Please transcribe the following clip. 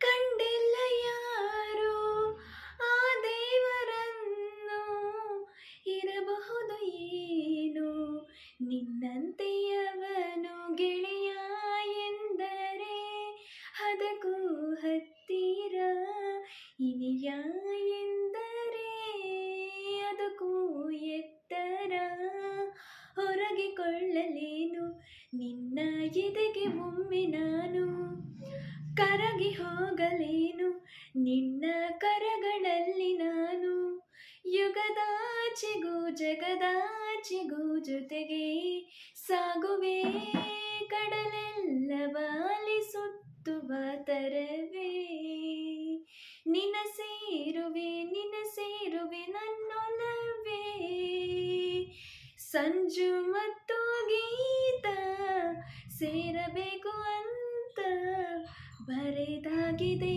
ಕಂಡಿಲ್ಲ ಯಾರು ಆ ದೇವರನ್ನು, ಇರಬಹುದು ಏನು ನಿನ್ನಂತೆಯವನು ಗೆಳೆಯ ಎಂದರೆ ಅದಕ್ಕೂ ಹತ್ತಿರ, ಇನಿಯ ಎಂದರೆ ಅದಕ್ಕೂ ಎತ್ತರ. ಹೊರಗಿಕೊಳ್ಳಲೇನು ನಿನ್ನ ಎದೆಗೆ ಒಮ್ಮೆ ನಾನು, ಕರಗಿ ಹೋಗಲೇನು ನಿನ್ನ ಕರಗಳಲ್ಲಿ ನಾನು. ಯುಗದಾಚೆಗೂ ಜಗದಾಚೆಗೂ ಜೊತೆಗೆ ಸಾಗುವೆ, ಕಡಲೆಲ್ಲ ವಾಲಿ ಸುತ್ತುವ ತರವೇ. ನಿನ ಸೇರುವೆ ನನ್ನೊಲವೇ. ಸಂಜು ಮತ್ತು ಗೀತ ಸೇರಬೇಕು ಅಂತ ಬರೆದಾಗಿದೆ